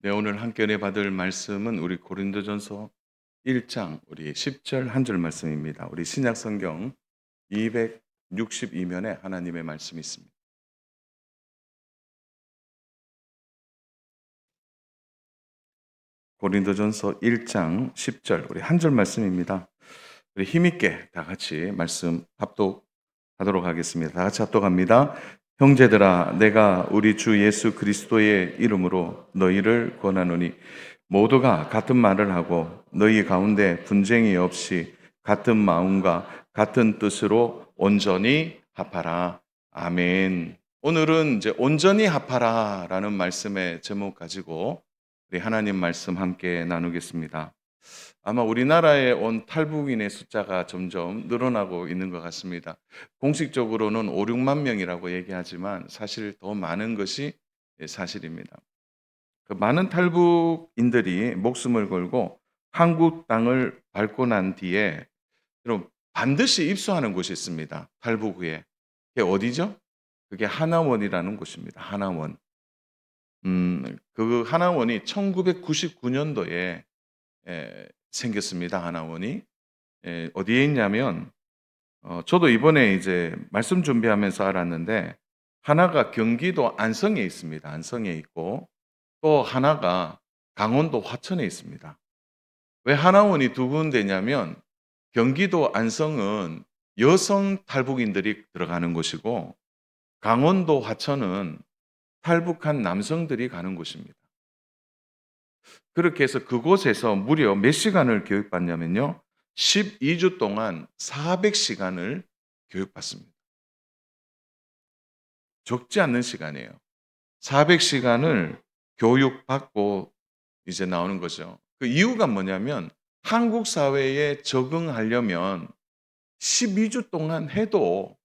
네, 오늘 함께 은혜 받을 말씀은 우리 고린도전서 1장 우리 10절 한 줄 말씀입니다. 우리 신약 성경 262면에 하나님의 말씀이 있습니다. 고린도전서 1장 10절 우리 한 줄 말씀입니다. 우리 힘있게 다 같이 말씀 합독하도록 하겠습니다. 다 같이 합독합니다. 형제들아, 내가 우리 주 예수 그리스도의 이름으로 너희를 권하노니 모두가 같은 말을 하고 너희 가운데 분쟁이 없이 같은 마음과 같은 뜻으로 온전히 합하라. 아멘. 오늘은 이제 온전히 합하라라는 말씀의 제목 가지고 우리 하나님 말씀 함께 나누겠습니다. 아마 우리나라에 온 탈북인의 숫자가 점점 늘어나고 있는 것 같습니다. 공식적으로는 5, 6만 명이라고 얘기하지만 사실 더 많은 것이 사실입니다. 그 많은 탈북인들이 목숨을 걸고 한국 땅을 밟고 난 뒤에 여러분 반드시 입소하는 곳이 있습니다. 탈북 후에. 그게 어디죠? 그게 하나원이라는 곳입니다. 하나원. 그 하나원이 1999년도에 생겼습니다. 하나원이. 어디에 있냐면 저도 이번에 이제 말씀 준비하면서 알았는데 하나가 경기도 안성에 있습니다. 안성에 있고 또 하나가 강원도 화천에 있습니다. 왜 하나원이 두 군데냐면 경기도 안성은 여성 탈북인들이 들어가는 곳이고 강원도 화천은 탈북한 남성들이 가는 곳입니다. 그렇게 해서 그곳에서 무려 몇 시간을 교육받냐면요. 12주 동안 400시간을 교육받습니다. 적지 않는 시간이에요. 400시간을 교육받고 이제 나오는 거죠. 그 이유가 뭐냐면 한국 사회에 적응하려면 12주 동안 해도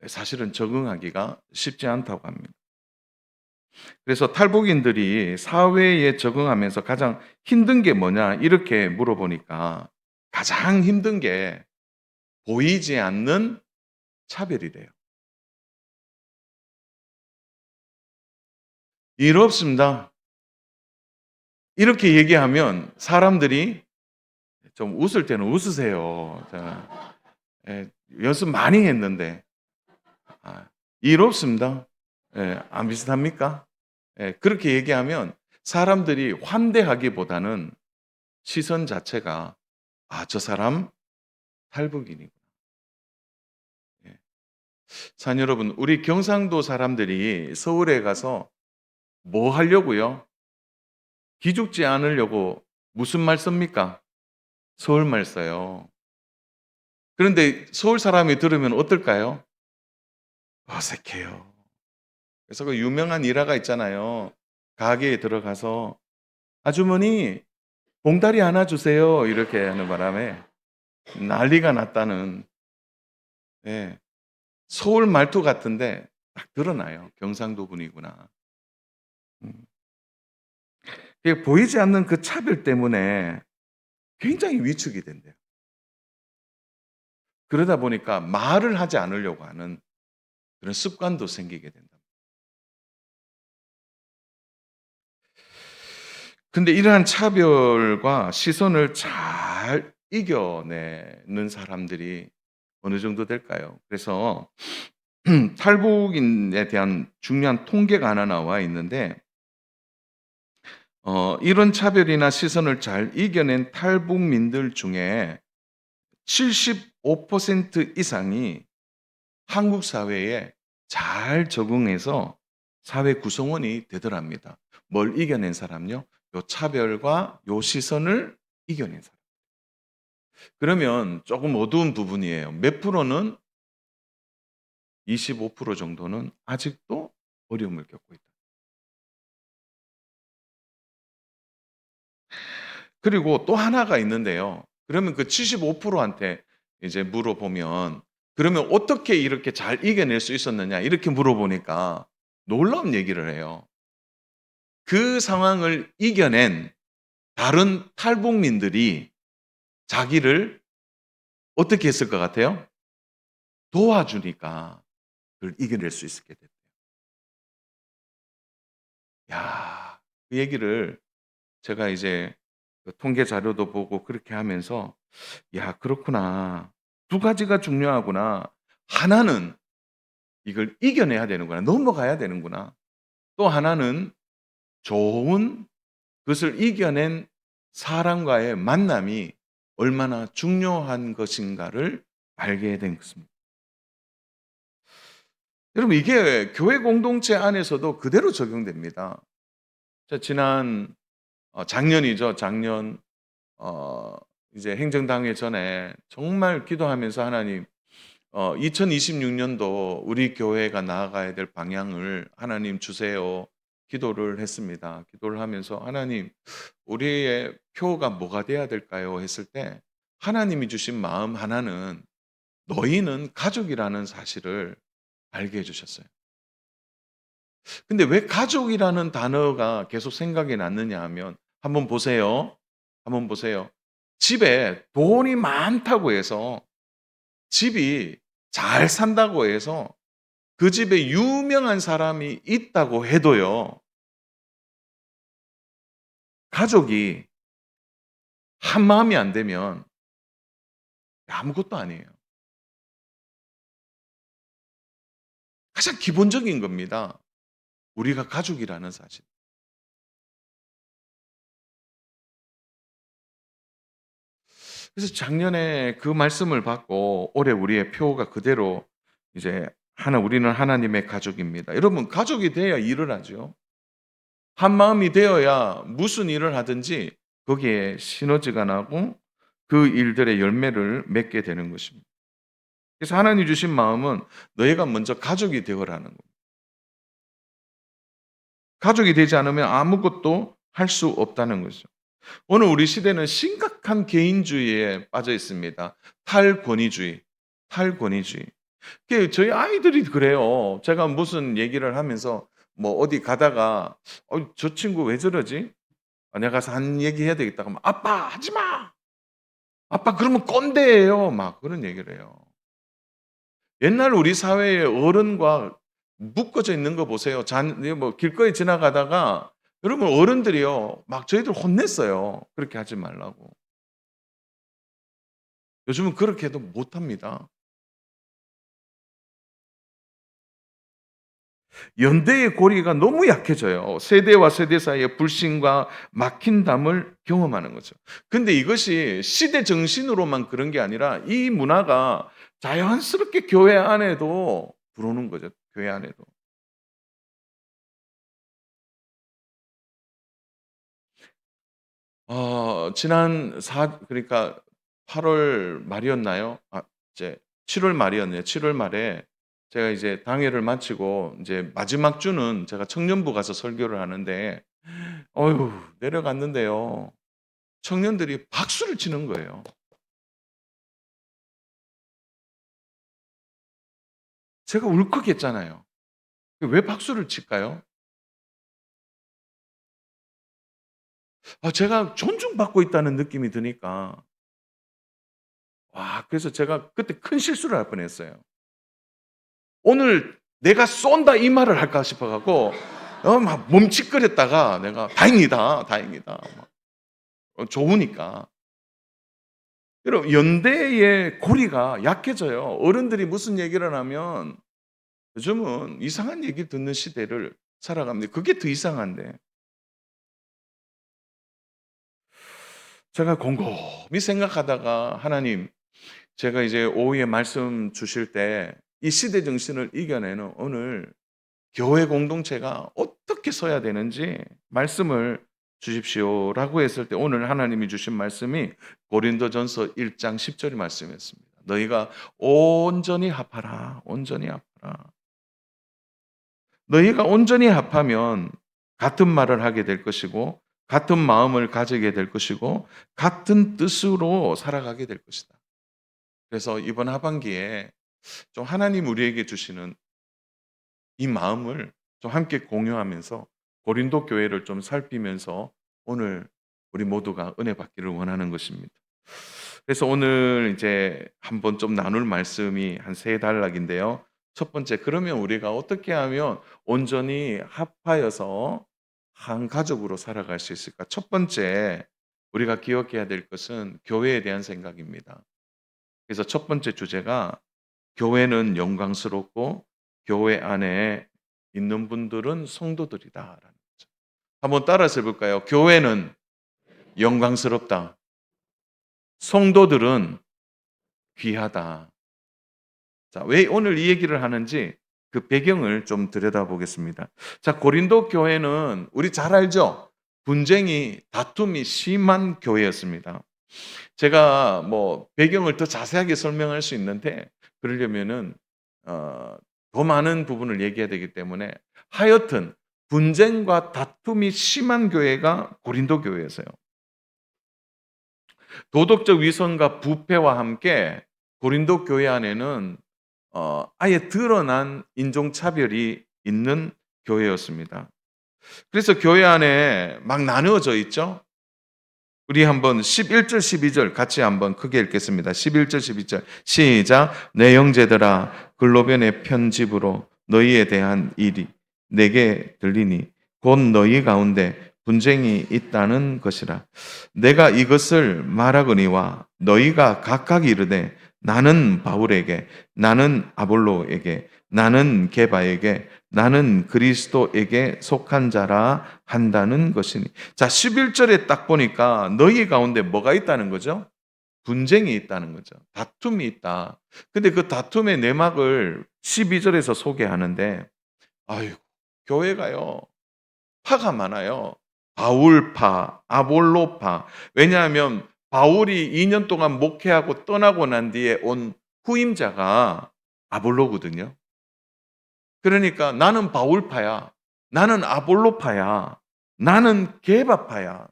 사실은 적응하기가 쉽지 않다고 합니다. 그래서 탈북인들이 사회에 적응하면서 가장 힘든 게 뭐냐 이렇게 물어보니까 가장 힘든 게 보이지 않는 차별이래요. 일 없습니다. 이렇게 얘기하면 사람들이 좀 웃을 때는 웃으세요. 연습 많이 했는데 일 없습니다. 안 비슷합니까? 그렇게 얘기하면 사람들이 환대하기보다는 시선 자체가 저 사람 탈북인이구나. 예. 자, 여러분, 우리 경상도 사람들이 서울에 가서 뭐 하려고요? 기죽지 않으려고 무슨 말 씁니까? 서울말 써요. 그런데 서울 사람이 들으면 어떨까요? 어색해요. 그래서 그 유명한 일화가 있잖아요. 가게에 들어가서 아주머니 봉다리 하나 주세요. 이렇게 하는 바람에 난리가 났다는 예, 서울 말투 같은데 딱 드러나요. 경상도 분이구나. 음. 그게 보이지 않는 그 차별 때문에 굉장히 위축이 된대요. 그러다 보니까 말을 하지 않으려고 하는 그런 습관도 생기게 된다. 근데 이러한 차별과 시선을 잘 이겨내는 사람들이 어느 정도 될까요? 그래서 탈북인에 대한 중요한 통계가 하나 나와 있는데 이런 차별이나 시선을 잘 이겨낸 탈북민들 중에 75% 이상이 한국 사회에 잘 적응해서 사회 구성원이 되더랍니다. 뭘 이겨낸 사람요? 요 차별과 요 시선을 이겨낸 사람. 그러면 조금 어두운 부분이에요. 몇 프로는 25% 정도는 아직도 어려움을 겪고 있다. 그리고 또 하나가 있는데요. 그러면 그 75%한테 이제 물어보면 그러면 어떻게 이렇게 잘 이겨낼 수 있었느냐 이렇게 물어보니까 놀라운 얘기를 해요. 그 상황을 이겨낸 다른 탈북민들이 자기를 어떻게 했을 것 같아요? 도와주니까 그걸 이겨낼 수 있었게 됐대요. 야. 그 얘기를 제가 이제 그 통계 자료도 보고 그렇게 하면서 '야 그렇구나. 두 가지가 중요하구나. 하나는 이걸 이겨내야 되는구나. 넘어가야 되는구나. 또 하나는 좋은 그것을 이겨낸 사람과의 만남이 얼마나 중요한 것인가를 알게 된 것입니다. 여러분 이게 교회 공동체 안에서도 그대로 적용됩니다. 지난 작년이죠. 작년 어 이제 행정당회 전에 정말 기도하면서 하나님 2026 년도 우리 교회가 나아가야 될 방향을 하나님 주세요. 기도를 했습니다. 기도를 하면서 하나님 우리의 표가 뭐가 돼야 될까요? 했을 때 하나님이 주신 마음 하나는 너희는 가족이라는 사실을 알게 해 주셨어요. 근데 왜 가족이라는 단어가 계속 생각이 났느냐 하면 한번 보세요. 한번 보세요. 집에 돈이 많다고 해서 집이 잘 산다고 해서 그 집에 유명한 사람이 있다고 해도요. 가족이 한마음이 안 되면 아무것도 아니에요. 가장 기본적인 겁니다. 우리가 가족이라는 사실. 그래서 작년에 그 말씀을 받고 올해 우리의 표가 그대로 이제 우리는 하나님의 가족입니다. 여러분 가족이 돼야 일을 하죠. 한 마음이 되어야 무슨 일을 하든지 거기에 시너지가 나고 그 일들의 열매를 맺게 되는 것입니다. 그래서 하나님 주신 마음은 너희가 먼저 가족이 되어라는 겁니다. 가족이 되지 않으면 아무것도 할 수 없다는 거죠. 오늘 우리 시대는 심각한 개인주의에 빠져 있습니다. 탈권위주의, 탈권위주의. 저희 아이들이 그래요. 제가 무슨 얘기를 하면서 뭐 어디 가다가 저 친구 왜 저러지? 내가 가서 한 얘기 해야 되겠다. 그러면 아빠 하지 마. 아빠 그러면 꼰대예요. 막 그런 얘기를 해요. 옛날 우리 사회의 어른과 묶어져 있는 거 보세요. 뭐 길거리 지나가다가 여러분 어른들이요. 막 저희들 혼냈어요. 그렇게 하지 말라고. 요즘은 그렇게 해도 못 합니다. 연대의 고리가 너무 약해져요. 세대와 세대 사이의 불신과 막힌 담을 경험하는 거죠. 근데 이것이 시대 정신으로만 그런 게 아니라 이 문화가 자연스럽게 교회 안에도 들어오는 거죠. 교회 안에도. 지난 그러니까 8월 말이었나요? 이제 7월 말이었네요. 7월 말에 제가 이제 당회를 마치고 이제 마지막 주는 제가 청년부 가서 설교를 하는데 어휴 내려갔는데요. 청년들이 박수를 치는 거예요. 제가 울컥했잖아요. 왜 박수를 칠까요? 제가 존중받고 있다는 느낌이 드니까 그래서 제가 그때 큰 실수를 할 뻔했어요. 오늘 '내가 쏜다.' 이 말을 할까 싶어 갖고 막 멈칫거렸다가 내가 '다행이다, 다행이다.' 막 좋으니까. 여러분 연대의 고리가 약해져요. 어른들이 무슨 얘기를 하면 요즘은 이상한 얘기 듣는 시대를 살아갑니다. 그게 더 이상한데 제가 곰곰이 생각하다가 하나님 제가 이제 오후에 말씀 주실 때 이 시대 정신을 이겨내는 오늘 교회 공동체가 어떻게 서야 되는지 말씀을 주십시오라고 했을 때 오늘 하나님이 주신 말씀이 고린도전서 1장 10 절의 말씀이었습니다. 너희가 온전히 합하라. 온전히 합하라. 너희가 온전히 합하면 같은 말을 하게 될 것이고 같은 마음을 가지게 될 것이고 같은 뜻으로 살아가게 될 것이다. 그래서 이번 하반기에 좀 하나님 우리에게 주시는 이 마음을 좀 함께 공유하면서 고린도 교회를 좀 살피면서 오늘 우리 모두가 은혜 받기를 원하는 것입니다. 그래서 오늘 이제 한번 좀 나눌 말씀이 한 세 단락인데요. 첫 번째, 그러면 우리가 어떻게 하면 온전히 합하여서 한 가족으로 살아갈 수 있을까? 첫 번째 우리가 기억해야 될 것은 교회에 대한 생각입니다. 그래서 첫 번째 주제가 교회는 영광스럽고 교회 안에 있는 분들은 성도들이다라는 거죠. 한번 따라서 해 볼까요? 교회는 영광스럽다. 성도들은 귀하다. 자, 왜 오늘 이 얘기를 하는지 그 배경을 좀 들여다보겠습니다. 자, 고린도 교회는 우리 잘 알죠? 분쟁이, 다툼이 심한 교회였습니다. 제가 뭐 배경을 더 자세하게 설명할 수 있는데 그러려면은 어, 더 많은 부분을 얘기해야 되기 때문에 하여튼 분쟁과 다툼이 심한 교회가 고린도 교회였어요. 도덕적 위선과 부패와 함께 고린도 교회 안에는 아예 드러난 인종차별이 있는 교회였습니다. 그래서 교회 안에 막 나누어져 있죠. 우리 한번 11절 12절 같이 한번 크게 읽겠습니다. 11절 12절 시작. 내 형제들아 글로변의 편집으로 너희에 대한 일이 내게 들리니 곧 너희 가운데 분쟁이 있다는 것이라. 내가 이것을 말하거니와 너희가 각각 이르되 나는 바울에게 나는 아볼로에게 나는 게바에게 나는 그리스도에게 속한 자라 한다는 것이니. 자, 11절에 딱 보니까 너희 가운데 뭐가 있다는 거죠? 분쟁이 있다는 거죠. 다툼이 있다. 근데 그 다툼의 내막을 12절에서 소개하는데, 아유, 교회가요, 파가 많아요. 바울파, 아볼로파. 왜냐하면 바울이 2년 동안 목회하고 떠나고 난 뒤에 온 후임자가 아볼로거든요. 그러니까 나는 바울파야. 나는 아볼로파야. 나는 게바파야.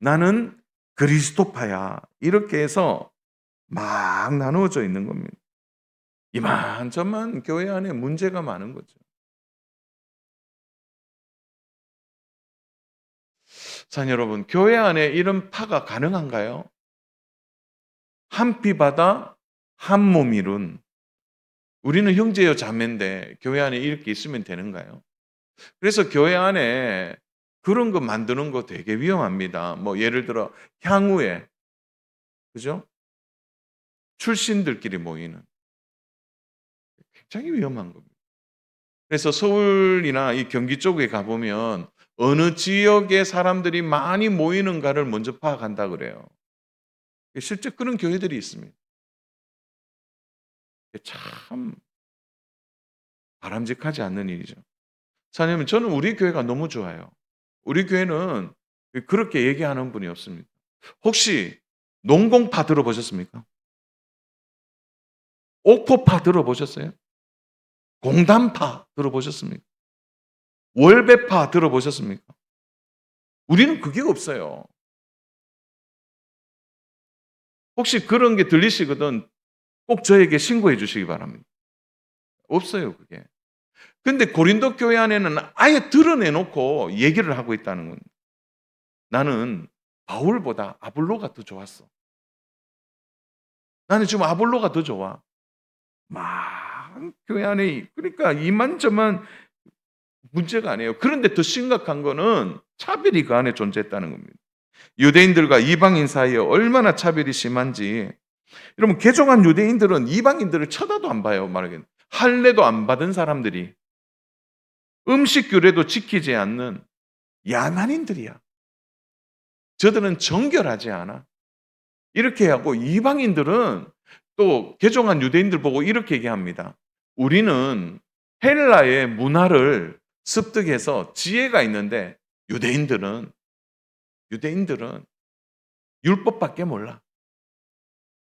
나는 그리스도파야. 이렇게 해서 막 나누어져 있는 겁니다. 이만저만 교회 안에 문제가 많은 거죠. 자, 여러분, 교회 안에 이런 파가 가능한가요? 한 피바다 한 몸 이룬 우리는 형제요 자매인데 교회 안에 이렇게 있으면 되는가요? 그래서 교회 안에 그런 거 만드는 거 되게 위험합니다. 뭐 예를 들어 향후에 그죠? 출신들끼리 모이는 굉장히 위험한 겁니다. 그래서 서울이나 이 경기 쪽에 가보면 어느 지역에 사람들이 많이 모이는가를 먼저 파악한다 그래요. 실제 그런 교회들이 있습니다. 참 바람직하지 않는 일이죠. 사장님, 저는 우리 교회가 너무 좋아요. 우리 교회는 그렇게 얘기하는 분이 없습니다. 혹시 농공파 들어보셨습니까? 옥포파 들어보셨어요? 공단파 들어보셨습니까? 월배파 들어보셨습니까? 우리는 그게 없어요. 혹시 그런 게 들리시거든 꼭 저에게 신고해 주시기 바랍니다. 없어요, 그게. 근데 고린도 교회 안에는 아예 드러내놓고 얘기를 하고 있다는 겁니다. 나는 바울보다 아볼로가 더 좋았어. 나는 지금 아볼로가 더 좋아. 막 교회 안에 그러니까 이만저만 문제가 아니에요. 그런데 더 심각한 거는 차별이 그 안에 존재했다는 겁니다. 유대인들과 이방인 사이에 얼마나 차별이 심한지. 여러분 개종한 유대인들은 이방인들을 쳐다도 안 봐요. 말하기는 할례도 안 받은 사람들이 음식 규례도 지키지 않는 야만인들이야. 저들은 정결하지 않아. 이렇게 하고 이방인들은 또 개종한 유대인들 보고 이렇게 얘기합니다. 우리는 헬라의 문화를 습득해서 지혜가 있는데 유대인들은 율법밖에 몰라.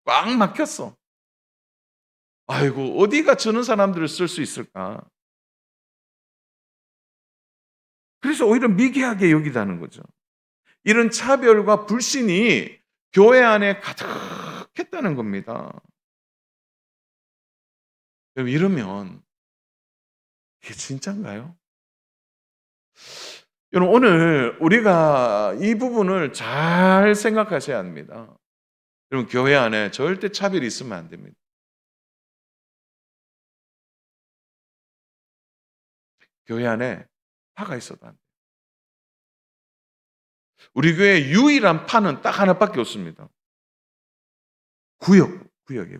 꽉 막혔어. 아이고 어디가 저런 사람들을 쓸 수 있을까? 그래서 오히려 미개하게 여기다는 거죠. 이런 차별과 불신이 교회 안에 가득했다는 겁니다. 이러면 이게 진짠가요? 여러분 오늘 우리가 이 부분을 잘 생각하셔야 합니다. 여러분 교회 안에 절대 차별이 있으면 안 됩니다. 교회 안에 파가 있어도 안 돼요. 우리 교회 유일한 파는 딱 하나밖에 없습니다. 구역이에요. 구역.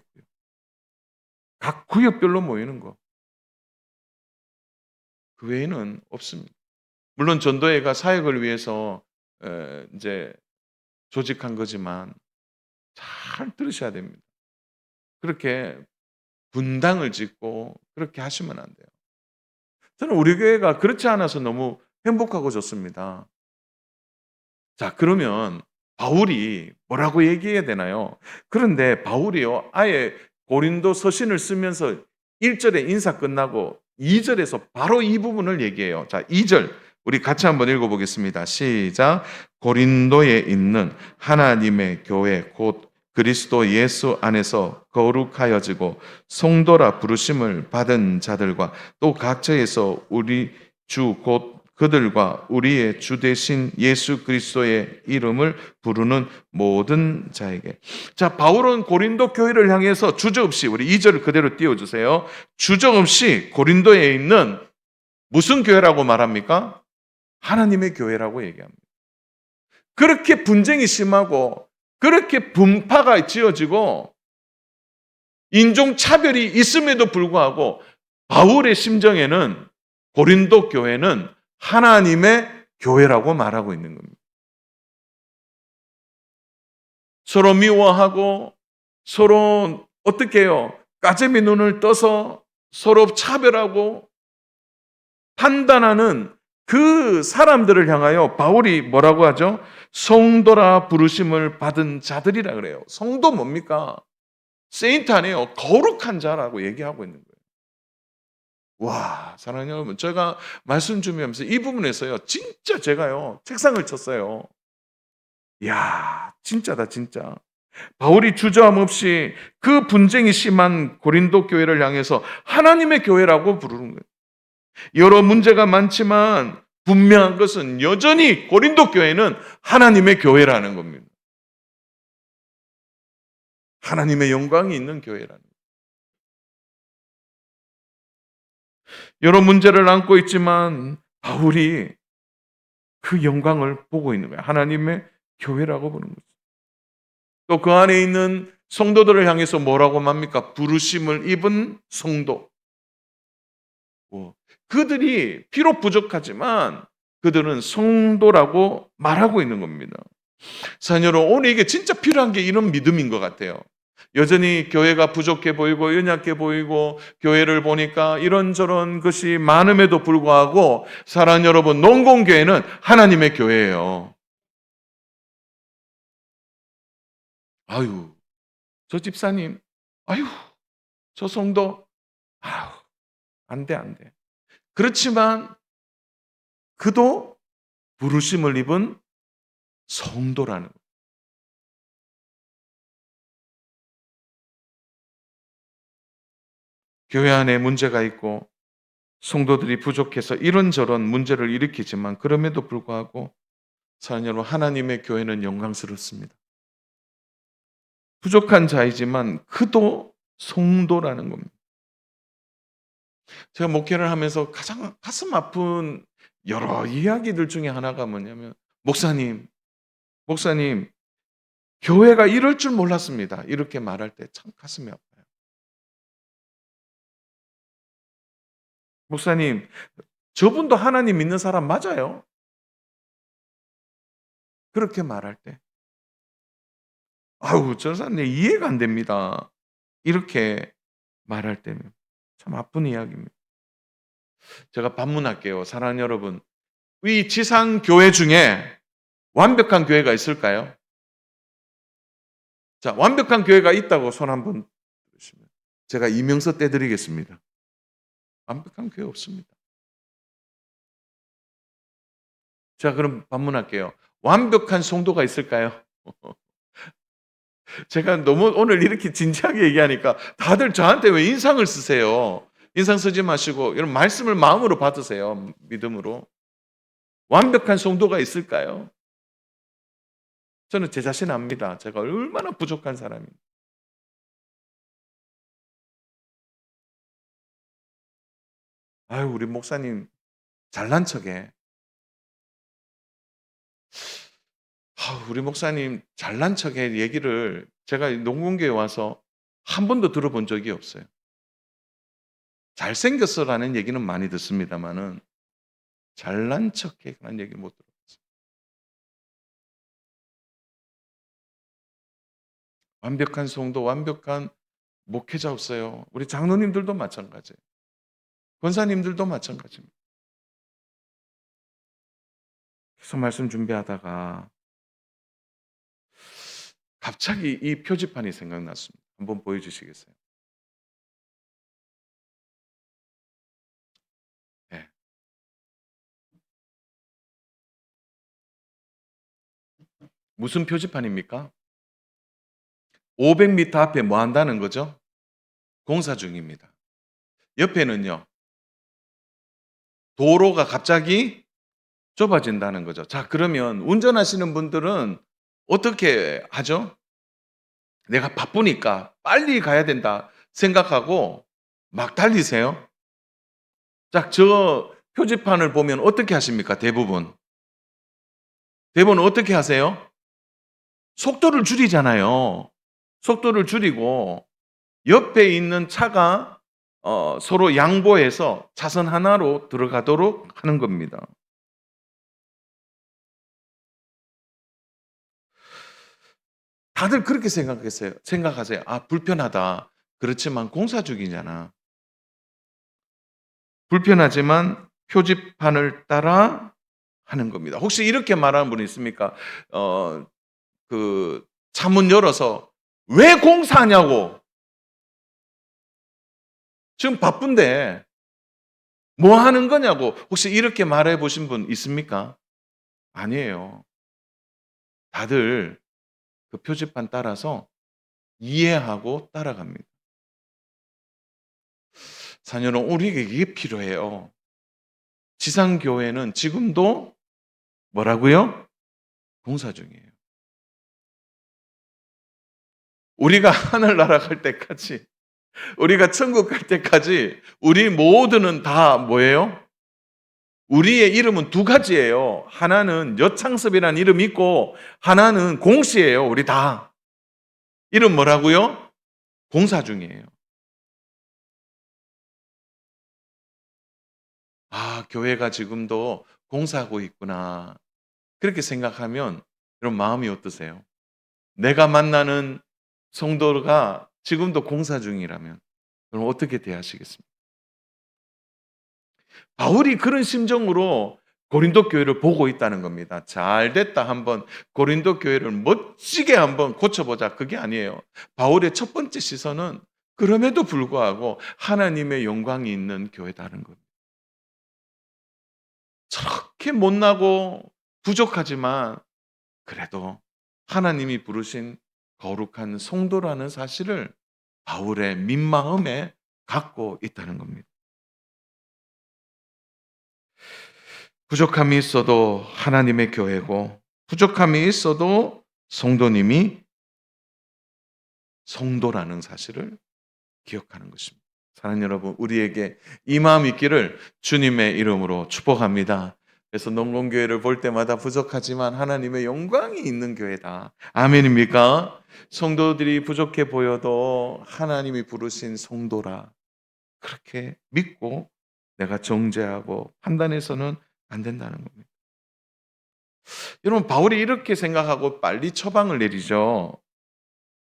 각 구역별로 모이는 거. 그 외에는 없습니다. 물론 전도회가 사역을 위해서 이제 조직한 거지만 잘 들으셔야 됩니다. 그렇게 분당을 짓고 그렇게 하시면 안 돼요. 저는 우리 교회가 그렇지 않아서 너무 행복하고 좋습니다. 자, 그러면 바울이 뭐라고 얘기해야 되나요? 그런데 바울이요, 아예 고린도 서신을 쓰면서 1절에 인사 끝나고 2절에서 바로 이 부분을 얘기해요. 자, 2절 우리 같이 한번 읽어보겠습니다. 시작. 고린도에 있는 하나님의 교회 곧 그리스도 예수 안에서 거룩하여지고 성도라 부르심을 받은 자들과 또 각처에서 우리 주 곧 그들과 우리의 주 되신 예수 그리스도의 이름을 부르는 모든 자에게. 자, 바울은 고린도 교회를 향해서 주저없이 우리 2절을 그대로 띄워주세요. 주저없이 고린도에 있는 무슨 교회라고 말합니까? 하나님의 교회라고 얘기합니다. 그렇게 분쟁이 심하고 그렇게 분파가 지어지고 인종차별이 있음에도 불구하고 바울의 심정에는 고린도 교회는 하나님의 교회라고 말하고 있는 겁니다. 서로 미워하고 서로 어떻게 해요? 까재미 눈을 떠서 서로 차별하고 판단하는 그 사람들을 향하여 바울이 뭐라고 하죠? 성도라 부르심을 받은 자들이라 그래요. 성도 뭡니까? 세인트 아니에요. 거룩한 자라고 얘기하고 있는 거예요. 와, 사랑하는 여러분, 제가 말씀 준비하면서 이 부분에서요, 진짜 제가요, 책상을 쳤어요. 이야, 진짜다, 진짜. 바울이 주저함 없이 그 분쟁이 심한 고린도 교회를 향해서 하나님의 교회라고 부르는 거예요. 여러 문제가 많지만 분명한 것은 여전히 고린도 교회는 하나님의 교회라는 겁니다. 하나님의 영광이 있는 교회라는 거예요. 여러 문제를 안고 있지만 바울이 그 영광을 보고 있는 거예요. 하나님의 교회라고 부르는 거죠. 또 그 안에 있는 성도들을 향해서 뭐라고 합니까? 부르심을 입은 성도. 그들이 비록 부족하지만 그들은 성도라고 말하고 있는 겁니다. 사랑하는 여러분, 오늘 이게 진짜 필요한 게 이런 믿음인 것 같아요. 여전히 교회가 부족해 보이고 연약해 보이고 교회를 보니까 이런저런 것이 많음에도 불구하고 사랑하는 여러분, 농공교회는 하나님의 교회예요. 아유, 저 집사님, 아유, 저 성도, 아유, 안 돼, 안 돼. 그렇지만 그도 부르심을 입은 성도라는 거예요. 교회 안에 문제가 있고 성도들이 부족해서 이런저런 문제를 일으키지만 그럼에도 불구하고 사랑하는 여러분, 하나님의 교회는 영광스럽습니다. 부족한 자이지만 그도 성도라는 겁니다. 제가 목회를 하면서 가장 가슴 아픈 여러 이야기들 중에 하나가 뭐냐면 목사님, 교회가 이럴 줄 몰랐습니다. 이렇게 말할 때 참 가슴이 아파요. 목사님, 저분도 하나님 믿는 사람 맞아요? 그렇게 말할 때, 아유, 저 사람 내 이해가 안 됩니다. 이렇게 말할 때는 참 아픈 이야기입니다. 제가 반문할게요. 사랑하는 여러분, 이 지상 교회 중에 완벽한 교회가 있을까요? 자, 완벽한 교회가 있다고 손 한번 들으시면 제가 이명서 떼드리겠습니다. 완벽한 교회 없습니다. 자, 그럼 반문할게요. 완벽한 성도가 있을까요? 제가 너무 오늘 이렇게 진지하게 얘기하니까 다들 저한테 왜 인상을 쓰세요? 인상 쓰지 마시고 이런 말씀을 마음으로 받으세요. 믿음으로. 완벽한 성도가 있을까요? 저는 제 자신 압니다. 제가 얼마나 부족한 사람인지. 아유, 우리 목사님 잘난 척해. 우리 목사님 잘난 척해 얘기를 제가 농군교에 와서 한 번도 들어본 적이 없어요. 잘생겼어라는 얘기는 많이 듣습니다만은 잘난 척해라는 얘기 못 들어봤어요. 완벽한 성도, 완벽한 목회자 없어요. 우리 장로님들도 마찬가지예요. 권사님들도 마찬가지입니다. 계속 말씀 준비하다가 갑자기 이 표지판이 생각났습니다. 한번 보여주시겠어요? 네. 무슨 표지판입니까? 500m 앞에 뭐 한다는 거죠? 공사 중입니다. 옆에는요, 도로가 갑자기 좁아진다는 거죠. 자, 그러면 운전하시는 분들은 어떻게 하죠? 내가 바쁘니까 빨리 가야 된다 생각하고 막 달리세요. 자, 저 표지판을 보면 어떻게 하십니까? 대부분. 대부분 어떻게 하세요? 속도를 줄이잖아요. 속도를 줄이고 옆에 있는 차가 서로 양보해서 차선 하나로 들어가도록 하는 겁니다. 다들 그렇게 생각하세요. 아, 불편하다. 그렇지만 공사 중이잖아. 불편하지만 표지판을 따라 하는 겁니다. 혹시 이렇게 말하는 분이 있습니까? 그 차문 열어서 왜 공사하냐고. 지금 바쁜데 뭐 하는 거냐고. 혹시 이렇게 말해 보신 분 있습니까? 아니에요. 다들 그 표지판 따라서 이해하고 따라갑니다. 자녀는 우리에게 이게 필요해요. 지상교회는 지금도 뭐라고요? 공사 중이에요. 우리가 하늘나라 갈 때까지, 우리가 천국 갈 때까지 우리 모두는 다 뭐예요? 우리의 이름은 두 가지예요. 하나는 여창섭이라는 이름이 있고 하나는 공씨예요. 우리 다. 이름 뭐라고요? 공사 중이에요. 아, 교회가 지금도 공사하고 있구나. 그렇게 생각하면 여러분 마음이 어떠세요? 내가 만나는 성도가 지금도 공사 중이라면 그럼 어떻게 대하시겠습니까? 바울이 그런 심정으로 고린도 교회를 보고 있다는 겁니다. 잘 됐다, 한번 고린도 교회를 멋지게 한번 고쳐보자. 그게 아니에요. 바울의 첫 번째 시선은 그럼에도 불구하고 하나님의 영광이 있는 교회다는 겁니다. 저렇게 못나고 부족하지만 그래도 하나님이 부르신 거룩한 성도라는 사실을 바울의 민마음에 갖고 있다는 겁니다. 부족함이 있어도 하나님의 교회고 부족함이 있어도 성도님이 성도라는 사실을 기억하는 것입니다. 사랑하는 여러분, 우리에게 이 마음 있기를 주님의 이름으로 축복합니다. 그래서 농공교회를 볼 때마다 부족하지만 하나님의 영광이 있는 교회다. 아멘입니까? 성도들이 부족해 보여도 하나님이 부르신 성도라. 그렇게 믿고 내가 정죄하고 판단해서는 안 된다는 겁니다. 여러분, 바울이 이렇게 생각하고 빨리 처방을 내리죠.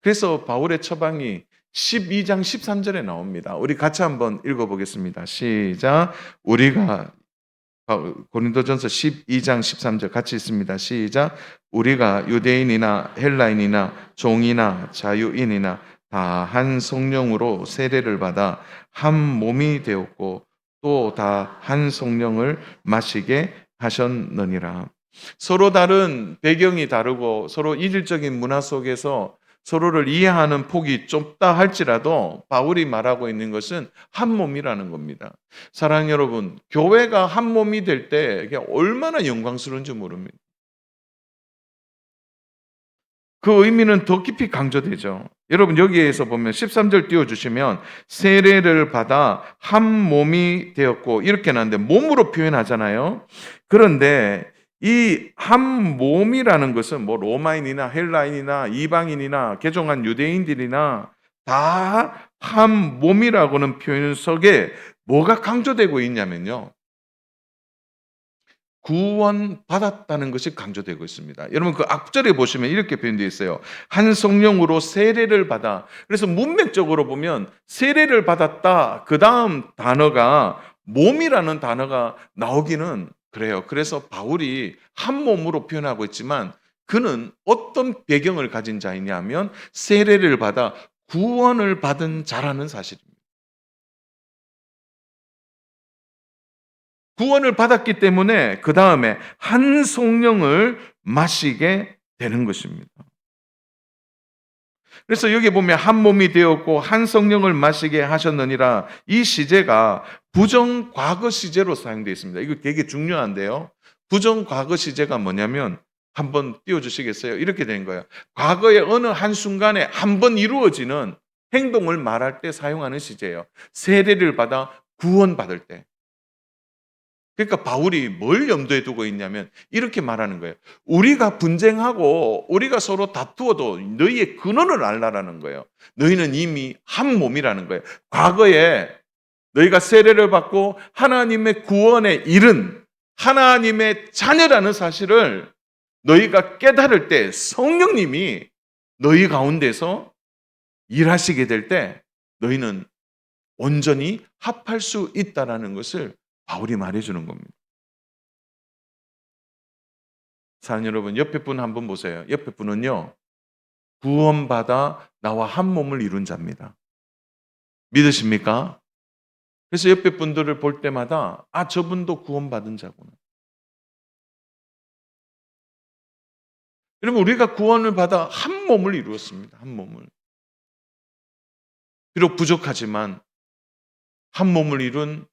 그래서 바울의 처방이 12장 13절에 나옵니다. 우리 같이 한번 읽어보겠습니다. 시작. 우리가 고린도전서 12장 13절 같이 있습니다. 시작. 우리가 유대인이나 헬라인이나 종이나 자유인이나 다 한 성령으로 세례를 받아 한 몸이 되었고 또 다 한 성령을 마시게 하셨느니라. 서로 다른 배경이 다르고 서로 이질적인 문화 속에서 서로를 이해하는 폭이 좁다 할지라도 바울이 말하고 있는 것은 한 몸이라는 겁니다. 사랑하는 여러분, 교회가 한 몸이 될 때 이게 얼마나 영광스러운지 모릅니다. 그 의미는 더 깊이 강조되죠. 여러분, 여기에서 보면 13절 띄워주시면 세례를 받아 한 몸이 되었고 이렇게 나는데 몸으로 표현하잖아요. 그런데 이 한 몸이라는 것은 뭐 로마인이나 헬라인이나 이방인이나 개종한 유대인들이나 다 한 몸이라고는 표현 속에 뭐가 강조되고 있냐면요. 구원받았다는 것이 강조되고 있습니다. 여러분 그 앞절에 보시면 이렇게 표현되어 있어요. 한 성령으로 세례를 받아. 그래서 문맥적으로 보면 세례를 받았다. 그다음 단어가 몸이라는 단어가 나오기는 그래요. 그래서 바울이 한 몸으로 표현하고 있지만 그는 어떤 배경을 가진 자이냐면 세례를 받아 구원을 받은 자라는 사실입니다. 구원을 받았기 때문에 그 다음에 한 성령을 마시게 되는 것입니다. 그래서 여기 보면 한 몸이 되었고 한 성령을 마시게 하셨느니라 이 시제가 부정 과거 시제로 사용되어 있습니다. 이거 되게 중요한데요. 부정 과거 시제가 뭐냐면 한번 띄워 주시겠어요? 이렇게 된 거예요. 과거의 어느 한순간에 한 번 이루어지는 행동을 말할 때 사용하는 시제예요. 세례를 받아 구원받을 때. 그러니까 바울이 뭘 염두에 두고 있냐면 이렇게 말하는 거예요. 우리가 분쟁하고 우리가 서로 다투어도 너희의 근원을 알라라는 거예요. 너희는 이미 한 몸이라는 거예요. 과거에 너희가 세례를 받고 하나님의 구원에 이른 하나님의 자녀라는 사실을 너희가 깨달을 때 성령님이 너희 가운데서 일하시게 될 때 너희는 온전히 합할 수 있다라는 것을 바울이 말해주는 겁니다. 사랑하는 여러분, 옆에 분 한번 보세요. 옆에 분은요, 구원받아 나와 한 몸을 이룬 자입니다. 믿으십니까? 그래서 옆에 분들을 볼 때마다, 아, 저분도 구원받은 자구나. 여러분, 우리가 구원을 받아 한 몸을 이루었습니다. 한 몸을. 비록 부족하지만, 한 몸을 이룬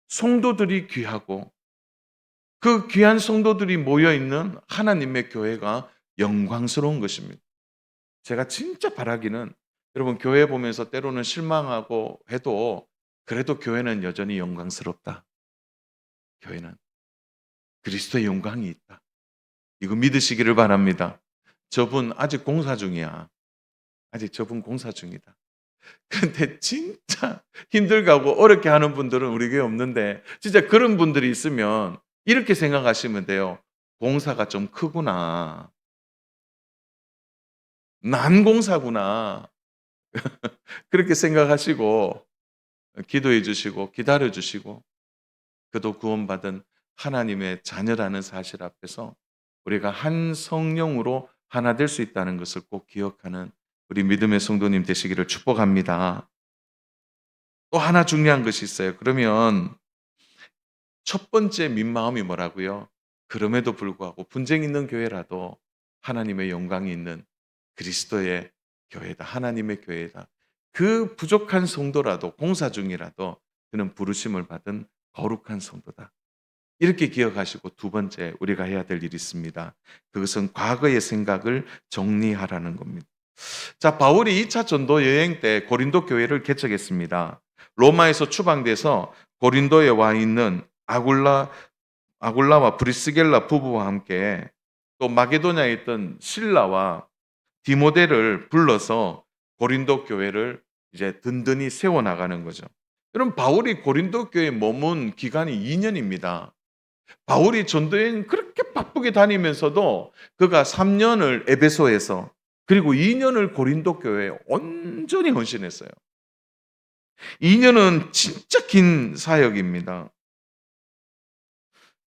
성도들이 귀하고, 그 귀한 성도들이 모여있는 하나님의 교회가 영광스러운 것입니다. 제가 진짜 바라기는 여러분 교회 보면서 때로는 실망하고 해도 그래도 교회는 여전히 영광스럽다. 교회는 그리스도의 영광이 있다. 이거 믿으시기를 바랍니다. 저분 아직 공사 중이야. 아직 저분 공사 중이다. 근데 진짜 힘들게 하고 어렵게 하는 분들은 우리 교회 없는데 진짜 그런 분들이 있으면 이렇게 생각하시면 돼요. 공사가 좀 크구나. 난공사구나. 그렇게 생각하시고 기도해 주시고 기다려 주시고 그도 구원받은 하나님의 자녀라는 사실 앞에서 우리가 한 성령으로 하나 될 수 있다는 것을 꼭 기억하는 우리 믿음의 성도님 되시기를 축복합니다. 또 하나 중요한 것이 있어요. 그러면 첫 번째 민마음이 뭐라고요? 그럼에도 불구하고 분쟁 있는 교회라도 하나님의 영광이 있는 그리스도의 교회다. 하나님의 교회다. 그 부족한 성도라도 공사 중이라도 그는 부르심을 받은 거룩한 성도다. 이렇게 기억하시고 두 번째 우리가 해야 될 일이 있습니다. 그것은 과거의 생각을 정리하라는 겁니다. 자, 바울이 2차 전도 여행 때 고린도 교회를 개척했습니다. 로마에서 추방돼서 고린도에 와 있는 아굴라와 브리스겔라 부부와 함께 또 마게도냐에 있던 실라와 디모데를 불러서 고린도 교회를 이제 든든히 세워 나가는 거죠. 여러분 바울이 고린도 교회에 머문 기간이 2년입니다. 바울이 전도여행 그렇게 바쁘게 다니면서도 그가 3년을 에베소에서 그리고 2년을 고린도 교회에 온전히 헌신했어요. 2년은 진짜 긴 사역입니다.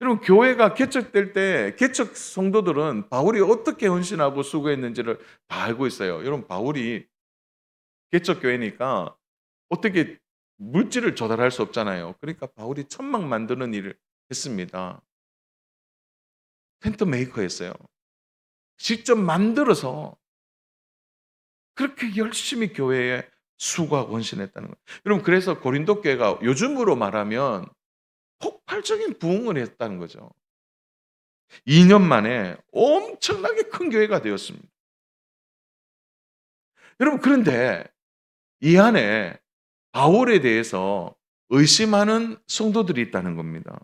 여러분 교회가 개척될 때 개척 성도들은 바울이 어떻게 헌신하고 수고했는지를 다 알고 있어요. 여러분 바울이 개척 교회니까 어떻게 물질을 조달할 수 없잖아요. 그러니까 바울이 천막 만드는 일을 했습니다. 텐트 메이커였어요. 직접 만들어서 그렇게 열심히 교회에 수고하고 헌신했다는 거예요. 여러분 그래서 고린도 교회가 요즘으로 말하면 폭발적인 부흥을 했다는 거죠. 2년 만에 엄청나게 큰 교회가 되었습니다. 여러분 그런데 이 안에 바울에 대해서 의심하는 성도들이 있다는 겁니다.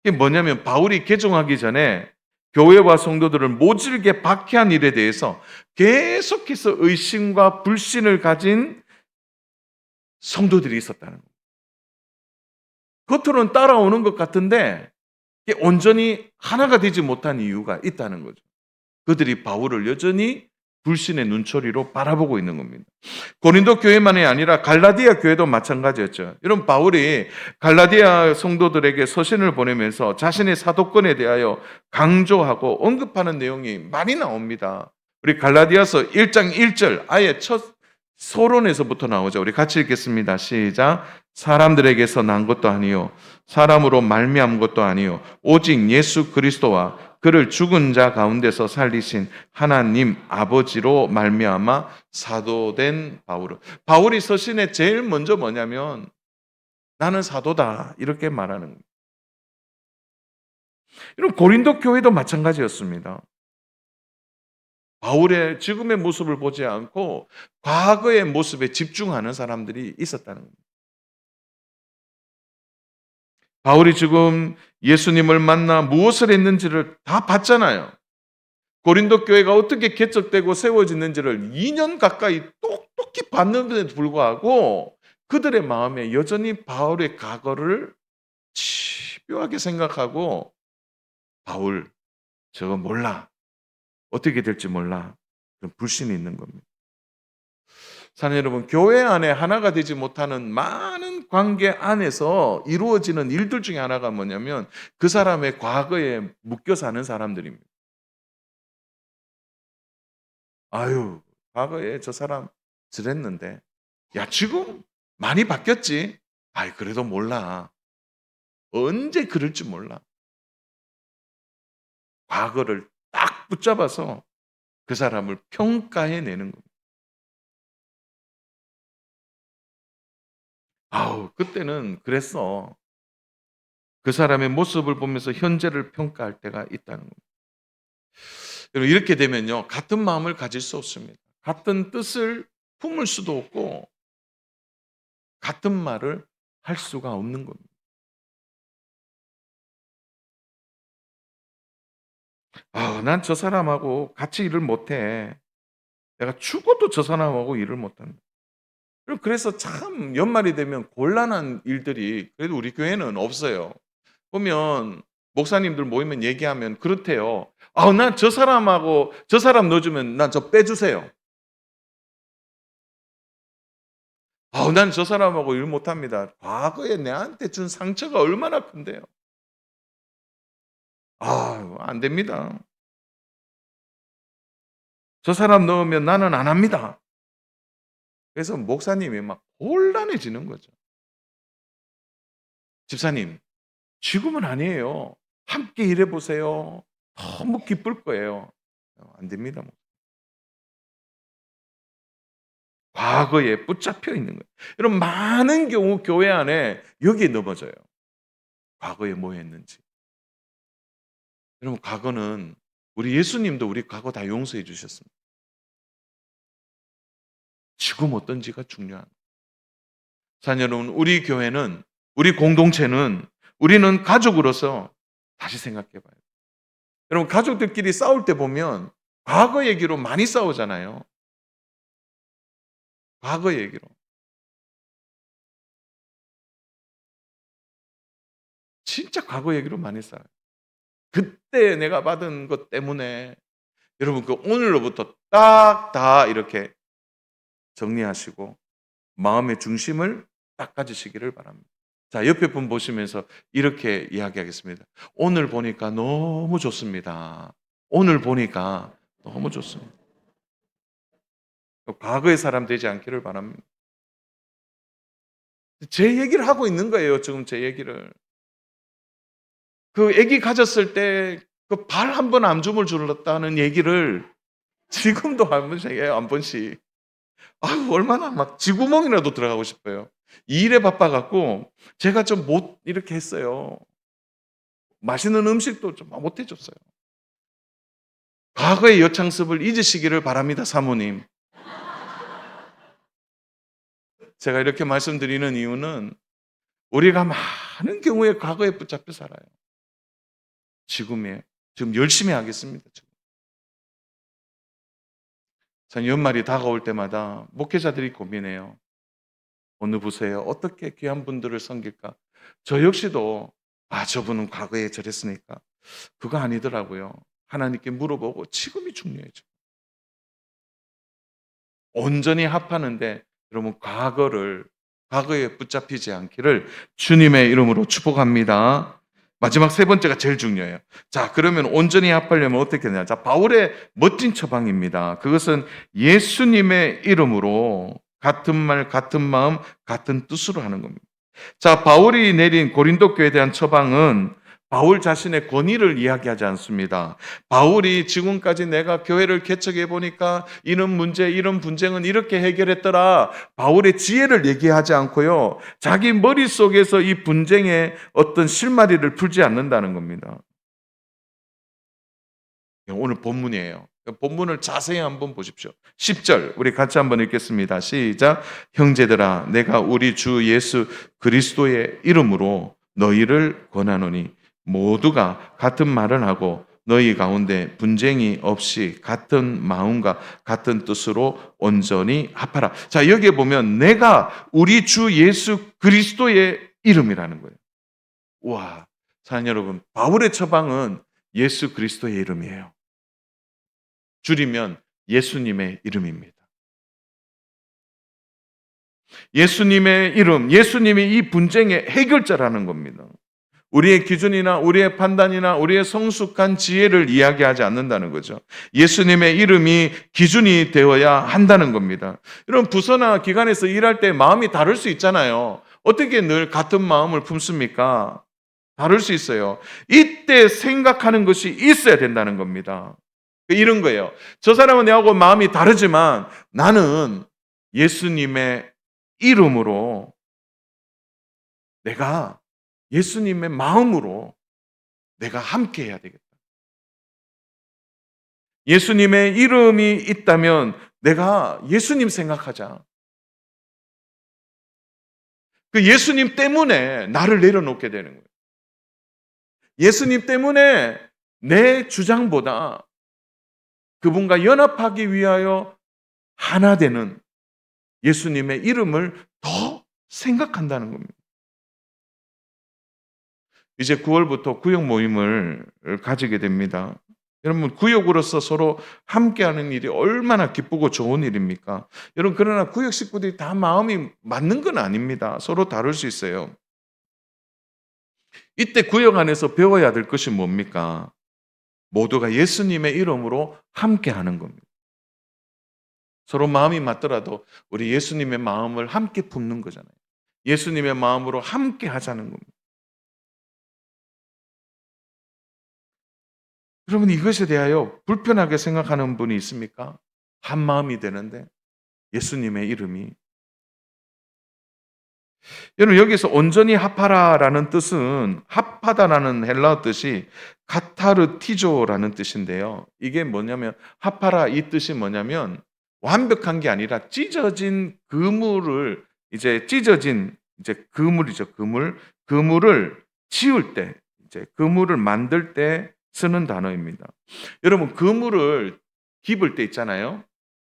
이게 뭐냐면 바울이 개종하기 전에 교회와 성도들을 모질게 박해한 일에 대해서 계속해서 의심과 불신을 가진 성도들이 있었다는 거예요. 겉으로는 따라오는 것 같은데 이게 온전히 하나가 되지 못한 이유가 있다는 거죠. 그들이 바울을 여전히 불신의 눈초리로 바라보고 있는 겁니다. 고린도 교회만이 아니라 갈라디아 교회도 마찬가지였죠. 이런 바울이 갈라디아 성도들에게 서신을 보내면서 자신의 사도권에 대하여 강조하고 언급하는 내용이 많이 나옵니다. 우리 갈라디아서 1장 1절 아예 첫 서론에서부터 나오죠. 우리 같이 읽겠습니다. 시작. 사람들에게서 난 것도 아니요 사람으로 말미암은 것도 아니요 오직 예수 그리스도와 그를 죽은 자 가운데서 살리신 하나님 아버지로 말미암아 사도된 바울은, 바울이 서신에 제일 먼저 뭐냐면 나는 사도다 이렇게 말하는 거예요. 이런 고린도 교회도 마찬가지였습니다. 바울의 지금의 모습을 보지 않고 과거의 모습에 집중하는 사람들이 있었다는 겁니다. 바울이 지금 예수님을 만나 무엇을 했는지를 다 봤잖아요. 고린도 교회가 어떻게 개척되고 세워지는지를 2년 가까이 똑똑히 봤는데도 불구하고 그들의 마음에 여전히 바울의 과거를 집요하게 생각하고 바울 저거 몰라. 어떻게 될지 몰라. 그런 불신이 있는 겁니다. 사랑하는 여러분, 교회 안에 하나가 되지 못하는 많은 관계 안에서 이루어지는 일들 중에 하나가 뭐냐면 그 사람의 과거에 묶여 사는 사람들입니다. 아유, 과거에 저 사람 저랬는데, 야, 지금 많이 바뀌었지? 아이, 그래도 몰라. 언제 그럴지 몰라. 과거를 딱 붙잡아서 그 사람을 평가해 내는 겁니다. 아우, 그때는 그랬어. 그 사람의 모습을 보면서 현재를 평가할 때가 있다는 겁니다. 여러분, 이렇게 되면요, 같은 마음을 가질 수 없습니다. 같은 뜻을 품을 수도 없고, 같은 말을 할 수가 없는 겁니다. 아, 난 저 사람하고 같이 일을 못해. 내가 죽어도 저 사람하고 일을 못한다. 그래서 참 연말이 되면 곤란한 일들이 그래도 우리 교회는 없어요. 보면 목사님들 모이면 얘기하면 그렇대요. 아, 난 저 사람하고 저 사람 넣어주면 난 저 빼주세요. 아, 난 저 사람하고 일 못합니다. 과거에 내한테 준 상처가 얼마나 큰데요. 아, 안 됩니다. 저 사람 넣으면 나는 안 합니다. 그래서 목사님이 막 곤란해지는 거죠. 집사님, 지금은 아니에요. 함께 일해 보세요. 너무 기쁠 거예요. 안 됩니다. 과거에 붙잡혀 있는 거예요. 여러분, 많은 경우 교회 안에 여기에 넘어져요. 과거에 뭐 했는지. 여러분, 과거는 우리 예수님도 우리 과거 다 용서해 주셨습니다. 지금 어떤지가 중요한 거예요. 사랑하는 여러분, 우리 교회는, 우리 공동체는, 우리는 가족으로서 다시 생각해 봐요. 여러분, 가족들끼리 싸울 때 보면 과거 얘기로 많이 싸우잖아요. 과거 얘기로. 진짜 과거 얘기로 많이 싸워요. 그때 내가 받은 것 때문에 여러분, 그 오늘로부터 딱 다 이렇게 정리하시고 마음의 중심을 딱 가지시기를 바랍니다. 자, 옆에 분 보시면서 이렇게 이야기하겠습니다. 오늘 보니까 너무 좋습니다. 오늘 보니까 너무 좋습니다. 과거의 사람 되지 않기를 바랍니다. 제 얘기를 하고 있는 거예요, 지금 제 얘기를. 그 아기 가졌을 때 그 발 한 번 암주물 줄었다는 얘기를 지금도 한 번씩 해요, 한 번씩. 아유, 얼마나 막 쥐구멍이라도 들어가고 싶어요. 이 일에 바빠 갖고 제가 좀 못 이렇게 했어요. 맛있는 음식도 좀 못 해 줬어요. 과거의 여창습을 잊으시기를 바랍니다, 사모님. 제가 이렇게 말씀드리는 이유는 우리가 많은 경우에 과거에 붙잡혀 살아요. 지금이에요. 지금 열심히 하겠습니다. 지금. 참 연말이 다가올 때마다 목회자들이 고민해요. 어느 부서에 어떻게 귀한 분들을 섬길까? 저 역시도 저분은 과거에 저랬으니까 그거 아니더라고요. 하나님께 물어보고 지금이 중요해요. 지금. 온전히 합하는데 여러분 과거에 붙잡히지 않기를 주님의 이름으로 축복합니다. 마지막 세 번째가 제일 중요해요. 자, 그러면 온전히 합하려면 어떻게 되냐? 자, 바울의 멋진 처방입니다. 그것은 예수님의 이름으로 같은 말, 같은 마음, 같은 뜻으로 하는 겁니다. 자, 바울이 내린 고린도 교회에 대한 처방은 바울 자신의 권위를 이야기하지 않습니다. 바울이 지금까지 내가 교회를 개척해 보니까 이런 문제, 이런 분쟁은 이렇게 해결했더라. 바울의 지혜를 얘기하지 않고요. 자기 머릿속에서 이 분쟁의 어떤 실마리를 풀지 않는다는 겁니다. 오늘 본문이에요. 본문을 자세히 한번 보십시오. 10절 우리 같이 한번 읽겠습니다. 시작. 형제들아 내가 우리 주 예수 그리스도의 이름으로 너희를 권하노니 모두가 같은 말을 하고 너희 가운데 분쟁이 없이 같은 마음과 같은 뜻으로 온전히 합하라. 자, 여기에 보면 내가 우리 주 예수 그리스도의 이름이라는 거예요. 와, 사랑하는 여러분, 바울의 처방은 예수 그리스도의 이름이에요. 줄이면 예수님의 이름입니다. 예수님의 이름, 예수님이 이 분쟁의 해결자라는 겁니다. 우리의 기준이나 우리의 판단이나 우리의 성숙한 지혜를 이야기하지 않는다는 거죠. 예수님의 이름이 기준이 되어야 한다는 겁니다. 이런 부서나 기관에서 일할 때 마음이 다를 수 있잖아요. 어떻게 늘 같은 마음을 품습니까? 다를 수 있어요. 이때 생각하는 것이 있어야 된다는 겁니다. 이런 거예요. 저 사람은 내하고 마음이 다르지만 나는 예수님의 이름으로 내가 예수님의 마음으로 내가 함께 해야 되겠다. 예수님의 이름이 있다면 내가 예수님 생각하자. 그 예수님 때문에 나를 내려놓게 되는 거예요. 예수님 때문에 내 주장보다 그분과 연합하기 위하여 하나 되는 예수님의 이름을 더 생각한다는 겁니다. 이제 9월부터 구역 모임을 가지게 됩니다. 여러분, 구역으로서 서로 함께하는 일이 얼마나 기쁘고 좋은 일입니까? 여러분, 그러나 구역 식구들이 다 마음이 맞는 건 아닙니다. 서로 다를 수 있어요. 이때 구역 안에서 배워야 될 것이 뭡니까? 모두가 예수님의 이름으로 함께하는 겁니다. 서로 마음이 맞더라도 우리 예수님의 마음을 함께 품는 거잖아요. 예수님의 마음으로 함께 하자는 겁니다. 여러분, 이것에 대하여 불편하게 생각하는 분이 있습니까? 한 마음이 되는데 예수님의 이름이. 여러분, 여기서 온전히 합하라라는 뜻은 합하다라는 헬라어 뜻이 카타르티조라는 뜻인데요. 이게 뭐냐면 합하라 이 뜻이 뭐냐면 완벽한 게 아니라 찢어진 그물을 찢어진 그물이죠. 그물을 치울 때 그물을 만들 때 쓰는 단어입니다. 여러분, 그물을 깁을 때 있잖아요.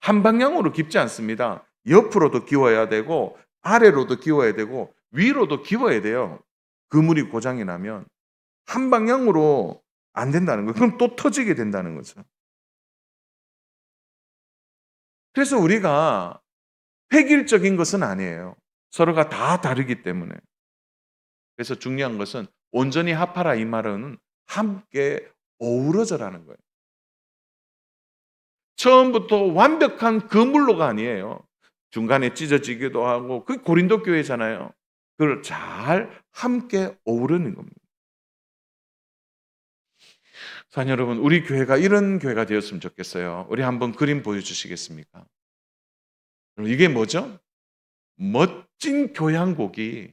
한 방향으로 깁지 않습니다. 옆으로도 기워야 되고 아래로도 기워야 되고 위로도 기워야 돼요. 그물이 고장이 나면 한 방향으로 안 된다는 거예요. 그럼 또 터지게 된다는 거죠. 그래서 우리가 획일적인 것은 아니에요. 서로가 다 다르기 때문에. 그래서 중요한 것은 온전히 합하라 이 말은 함께 어우러져라는 거예요. 처음부터 완벽한 그물로가 아니에요. 중간에 찢어지기도 하고 그 고린도 교회잖아요. 그걸 잘 함께 어우르는 겁니다. 사랑 여러분, 우리 교회가 이런 교회가 되었으면 좋겠어요. 우리 한번 그림 보여주시겠습니까? 이게 뭐죠? 멋진 교향곡이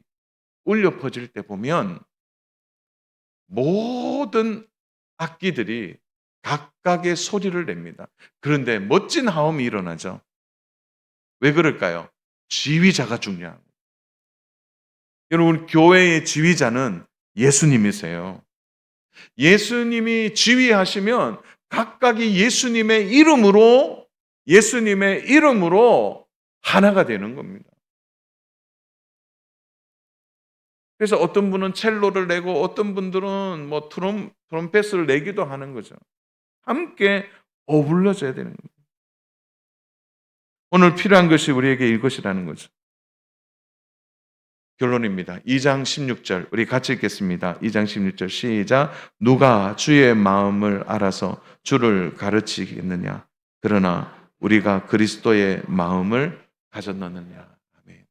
울려 퍼질 때 보면 모든 악기들이 각각의 소리를 냅니다. 그런데 멋진 화음이 일어나죠. 왜 그럴까요? 지휘자가 중요한 거예요. 여러분, 교회의 지휘자는 예수님이세요. 예수님이 지휘하시면 각각이 예수님의 이름으로 하나가 되는 겁니다. 그래서 어떤 분은 첼로를 내고 어떤 분들은 뭐 트럼펫을 내기도 하는 거죠. 함께 어울려져야 되는 겁니다. 오늘 필요한 것이 우리에게 이것이라는 거죠. 결론입니다. 2장 16절 우리 같이 읽겠습니다. 2장 16절 시작. 누가 주의 마음을 알아서 주를 가르치겠느냐. 그러나 우리가 그리스도의 마음을 가졌느냐. 아멘.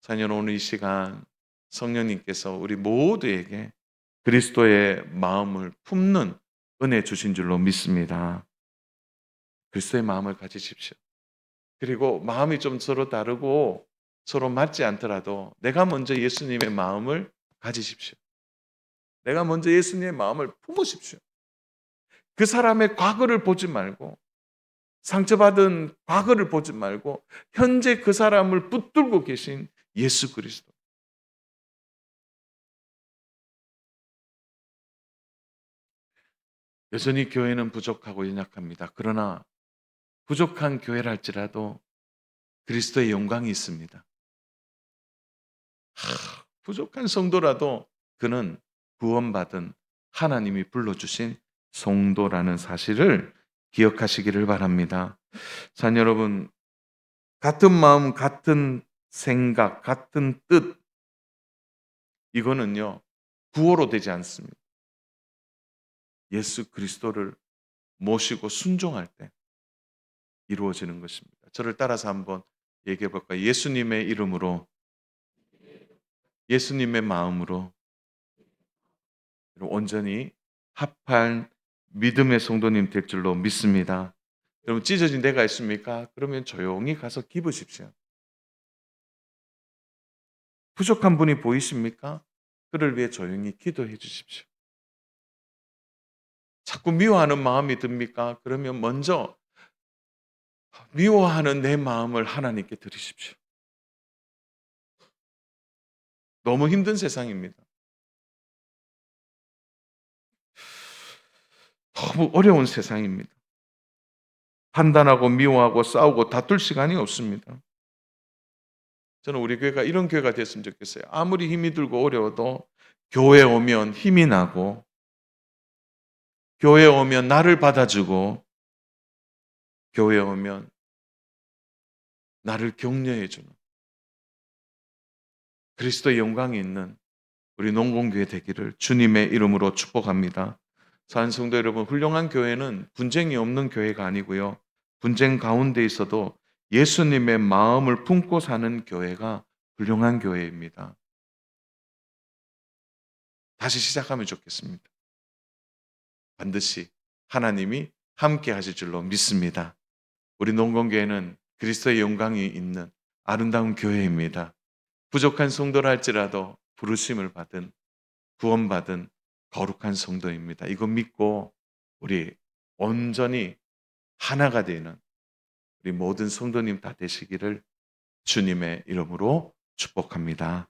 자녀는 오늘 이 시간 성령님께서 우리 모두에게 그리스도의 마음을 품는 은혜 주신 줄로 믿습니다. 그리스도의 마음을 가지십시오. 그리고 마음이 좀 서로 다르고 서로 맞지 않더라도 내가 먼저 예수님의 마음을 가지십시오. 내가 먼저 예수님의 마음을 품으십시오. 그 사람의 과거를 보지 말고 상처받은 과거를 보지 말고 현재 그 사람을 붙들고 계신 예수 그리스도. 여전히 교회는 부족하고 연약합니다. 그러나 부족한 교회랄지라도 그리스도의 영광이 있습니다. 부족한 성도라도 그는 구원받은 하나님이 불러주신 성도라는 사실을 기억하시기를 바랍니다. 자녀 여러분, 같은 마음, 같은 생각, 같은 뜻, 이거는요, 구호로 되지 않습니다. 예수 그리스도를 모시고 순종할 때 이루어지는 것입니다. 저를 따라서 한번 얘기해 볼까요? 예수님의 이름으로, 예수님의 마음으로 온전히 합한 믿음의 성도님 될 줄로 믿습니다. 여러분 찢어진 데가 있습니까? 그러면 조용히 가서 기부십시오. 부족한 분이 보이십니까? 그를 위해 조용히 기도해 주십시오. 자꾸 미워하는 마음이 듭니까? 그러면 먼저 미워하는 내 마음을 하나님께 드리십시오. 너무 힘든 세상입니다. 너무 어려운 세상입니다. 판단하고 미워하고 싸우고 다툴 시간이 없습니다. 저는 우리 교회가 이런 교회가 됐으면 좋겠어요. 아무리 힘이 들고 어려워도 교회 오면 힘이 나고 교회 오면 나를 받아주고 교회 오면 나를 격려해 주는 그리스도의 영광이 있는 우리 농공교회 되기를 주님의 이름으로 축복합니다. 사랑하는 성도 여러분, 훌륭한 교회는 분쟁이 없는 교회가 아니고요. 분쟁 가운데 있어도 예수님의 마음을 품고 사는 교회가 훌륭한 교회입니다. 다시 시작하면 좋겠습니다. 반드시 하나님이 함께 하실 줄로 믿습니다. 우리 농공교회는 그리스도의 영광이 있는 아름다운 교회입니다. 부족한 성도라 할지라도 부르심을 받은 구원받은 거룩한 성도입니다. 이거 믿고 우리 온전히 하나가 되는 우리 모든 성도님 다 되시기를 주님의 이름으로 축복합니다.